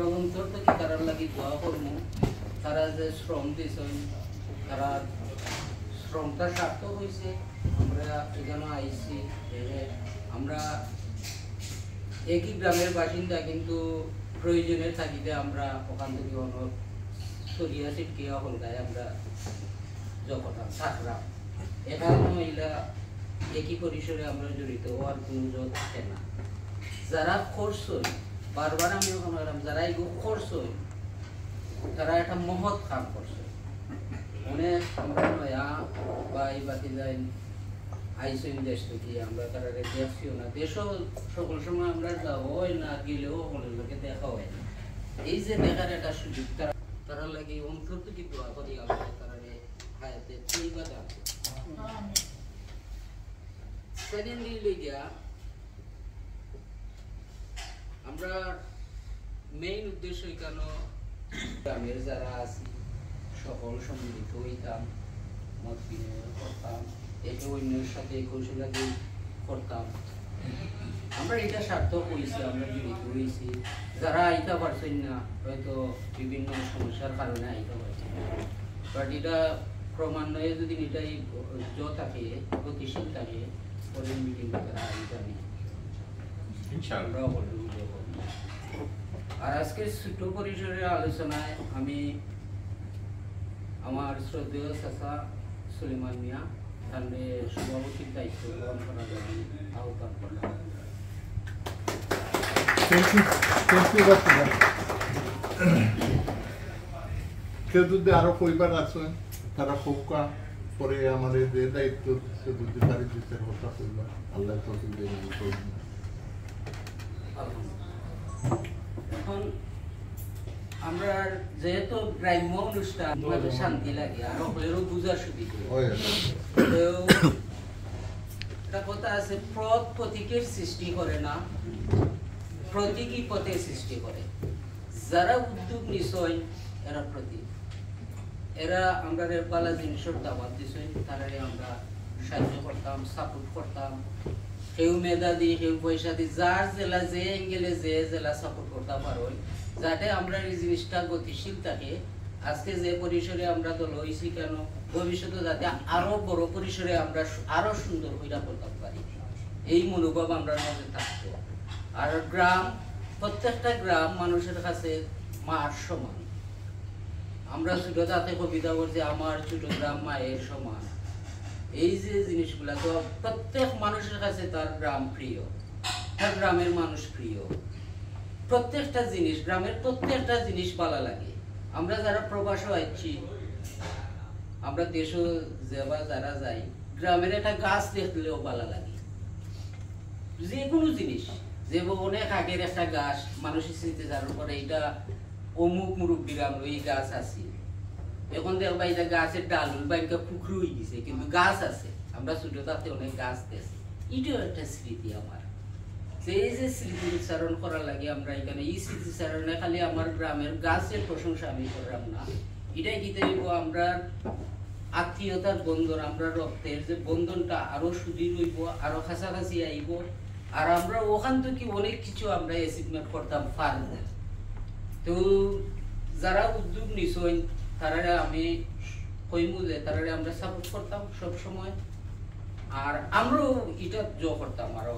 আমরা অন্তর থেকে তারার লাগি দোয়া করবো তারা যে শ্রম দিয়েছেন তারা শ্রমটা সার্থক হয়েছে আমরা এখানে আইছি আমরা একই গ্রামের বাসিন্দা কিন্তু প্রয়োজনের থাকিতে আমরা ওখান থেকে অনেক সরিয়া ছিটকে হলগায় আমরা যখন থাকলাম এখানে মহিলা একই পরিসরে আমরা জড়িত হওয়ার কোনো জোর থাকে না যারা খরচ হই বারবার আমি ওখানে বললাম যারা এগুলো খরচ হই তারা একটা মহৎ কাম করছে অনেক আমরা নয়া বা এই বাতি যাই আইসইন দেশ থেকে আমরা তারা দেখছিও না দেশও সকল সময় আমরা যাওয়াই না গেলেও সকলের লোকে দেখা হয় না এই যে দেখার একটা সুযোগ তারা লাগে অন্তর থেকে দোয়া করি আমরা তারা হায়াতে সেইবা দান সেকেন্ডলি লইয়া আমরা মেইন উদ্দেশ্য কেন গ্রামের যারা আছি সকল সম্মিলিত হইতাম মত বিনিময় করতাম একে অন্যের সাথে কৌশলাদি করতাম আমরা এটা সার্থক হয়েছি আমরা জড়িত হয়েছি যারা আইতে পারছেন না হয়তো বিভিন্ন সমস্যার কারণে আইতে পারছেন বাট এটা ক্রমান্বয়ে যদি এটাই থাকে গতিশীল থাকে পরে মিটিং তারা আইতামি আর আজকে ছোট পরিসরের আলোচনায় আমি আমার শ্রদ্ধেয় চাচা সুলেমান মিয়া তাদের সভাপতির দায়িত্ব গ্রহণ করার জন্য আহ্বান করলাম কেউ যদি আরো পরিবার আছেন তারা ফোকা পরে আমাদের যে দায়িত্ব যদি পারি দিতে কথা কইবা আল্লাহ তৌফিক দেন এখন আমরা যেহেতু গ্রাম্য অনুষ্ঠান আমাদের শান্তি লাগে আর হলেও বুঝার সুবিধা একটা কথা আছে পথ প্রতীকের সৃষ্টি করে না প্রতীকী পথে সৃষ্টি করে যারা উদ্যোগ নিশ্চয় এরা প্রতীক এরা আমরা বালা জিনিসের দাওয়াত দিছে তারারে আমরা সাহায্য করতাম সাপোর্ট করতাম কেউ মেধা দিয়ে কেউ পয়সা দিয়ে যার জেলা যে এঙ্গেলে যে জেলা সাপোর্ট করতে পারো যাতে আমরা এই জিনিসটা গতিশীল থাকে আজকে যে পরিসরে আমরা দল হয়েছি কেন ভবিষ্যতে যাতে আরো বড় পরিসরে আমরা আরো সুন্দর হইয়া করতে পারি এই মনোভাব আমরা মধ্যে থাকতো আর গ্রাম প্রত্যেকটা গ্রাম মানুষের কাছে মার সমান আমরা ছোটদাতে কবিতা বলছি আমার ছোট গ্রাম মায়ের সমান এই যে জিনিসগুলা তো প্রত্যেক মানুষের কাছে তার গ্রাম প্রিয় তার গ্রামের মানুষ প্রিয় প্রত্যেকটা জিনিস গ্রামের প্রত্যেকটা জিনিস ভালো লাগে আমরা যারা প্রবাসে আছি আমরা দেশও যারা যাই গ্রামের একটা গাছ দেখলেও ভালো লাগে যে কোনো জিনিস যে অনেক আগের একটা গাছ মানুষের স্মৃতি যার উপরে এটা অমুক মুরব্বীর আমরা এই গাছ আছে এখন দেখবা এটা গাছের ডাল বা এটা পুকুর হয়ে গেছে কিন্তু গাছ আছে আমরা ছোট তাতে অনেক গাছ দেখছি এটাও একটা স্মৃতি আমার এই যে স্মৃতি উচ্চারণ করার লাগে আমরা এখানে এই স্মৃতি উচ্চারণে খালি আমার গ্রামের গাছের প্রশংসা আমি করলাম না এটাই কি দেব আমরা আত্মীয়তার বন্ধন আমরা রক্তের যে বন্ধনটা আরো সুদৃঢ় হইব আরো কাছাকাছি আইব আর আমরা ওখান থেকে অনেক কিছু আমরা অ্যাচিভমেন্ট করতাম পারব তো যারা উদ্যোগ নিছেন তারা আমি কইমু যে তারা আমরা সাপোর্ট করতাম সব সময় আর আমরাও এটা করতাম আরো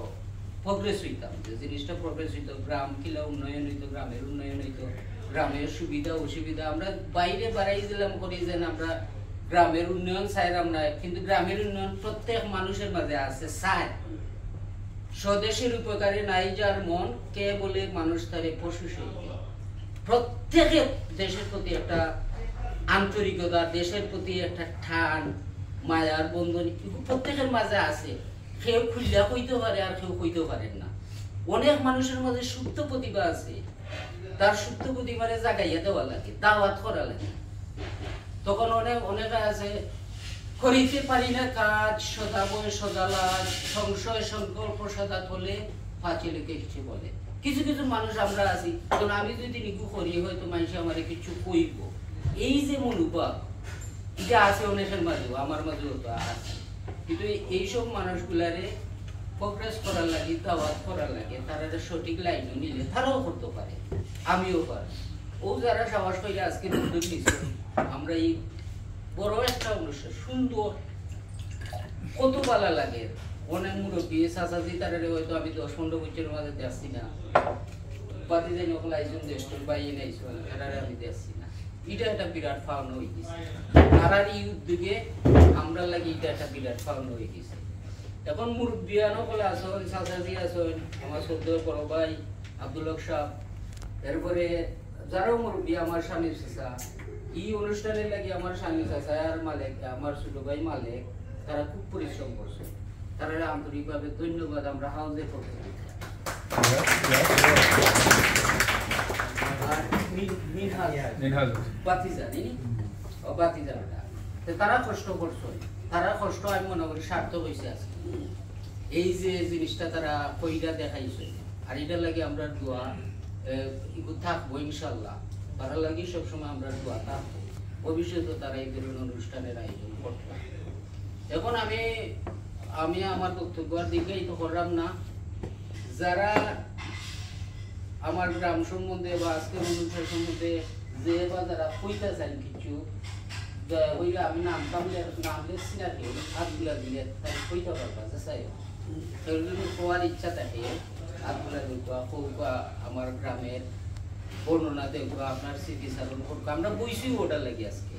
প্রগ্রেস হইতাম যে জিনিসটা প্রগ্রেস হইতো গ্রাম কিলা উন্নয়ন হইতো গ্রামের উন্নয়ন হইতো গ্রামের সুবিধা অসুবিধা আমরা বাইরে বাড়াই দিলাম করি যে আমরা গ্রামের উন্নয়ন চাইলাম না কিন্তু গ্রামের উন্নয়ন প্রত্যেক মানুষের মাঝে আছে চায় স্বদেশের উপকারে নাই যার মন কে বলে মানুষ তারে পশু সেই প্রত্যেকের দেশের প্রতি একটা আন্তরিকতা দেশের প্রতি একটা টান মায়ার বন্ধন প্রত্যেকের মাঝে আছে কেউ খুললা কইতে পারে আর কেউ কইতে পারেন না অনেক মানুষের মাঝে সুপ্ত প্রতিভা আছে তার সুপ্ত প্রতিভারে জাগাইয়া দেওয়া লাগে দাওয়াত করা লাগে তখন অনেক আছে করিতে পারি না কাজ সদা বয় সদা লাজ সংশয় সংকল্প সদা তোলে পাঁচিলকে কিছু বলে কিছু কিছু মানুষ আমরা আছি কারণ আমি যদি নিকু করি হয়তো মানুষ আমার কিছু কইব এই যে মনোভাব এটা আছে অনেকের মাঝেও আমার মাঝেও তো আছে কিন্তু এইসব মানুষগুলারে প্রগ্রেস করার লাগে দাওয়াত করার লাগে তারা সঠিক লাইনও নিলে তারাও করতে পারে আমিও পারি। ও যারা সাহস পাইলে আজকে উদ্যোগ নিচ্ছে, আমরা এই বড় একটা অনুষ্ঠান সুন্দর, কত ভালো লাগে। অনেক মুরব্বী চাচাজি তারা হয়তো আমি 10-15 বছরের মাঝে দেখছি না, বাতি যাই নকল আইসুন দেশের বাইরে আইসুন এরা আমি দেখছি না। এটা একটা বিরাট পাওনা হয়ে গেছে, আর এই উদ্যোগে আমরা লাগে এটা একটা বিরাট পাওনা হয়ে গেছে। এখন মুরব্বিয়ানো বলে আসেন, চাচাজি আসেন, আমার সদ্য বড় ভাই আব্দুল হক সাহেব, এরপরে যারাও মুরব্বী, আমার স্বামী চাচা, এই অনুষ্ঠানের লাগে আমার স্বামী চাচা আর মালিক, আমার ছোট ভাই মালিক, তারা খুব পরিশ্রম করছে। তারা আন্তরিকভাবে ধন্যবাদ আমরা হাউজের পক্ষে। তারা কষ্ট করছে, তারা কষ্ট আমি মনে করি সার্থক হয়েছে আজকে। এই যে জিনিসটা তারা কইরা দেখাইছে, আর এটার লাগে আমরা দোয়া থাকবো ইনশাল্লাহ। তারা লাগে সবসময় আমরা দোয়া থাকবো, ভবিষ্যতে তারা এই ধরনের অনুষ্ঠানের আয়োজন করতে। এখন আমি আমার বক্তব্যের দিকেই তো করলাম না। যারা আমার গ্রাম সম্বন্ধে বা আজকের অনুষ্ঠান সম্বন্ধে যে বা যারা কইতে চান কিছু, ওইটা আমি নাম লেখছি না, কেউ হাতগুলা দিলে তাই কইতে পারবা যে চাই কোয়ার ইচ্ছা থাকে, হাতগুলা দেখবা কৌকা আমার গ্রামের বর্ণনা দেখবা, আপনার স্মৃতিচারণ করবা। আমরা বইছি ওটা লাগে আজকে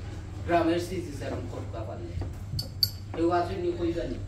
গ্রামের স্মৃতিচারণ করবা পারলে কেউ আসেনি কই জানি।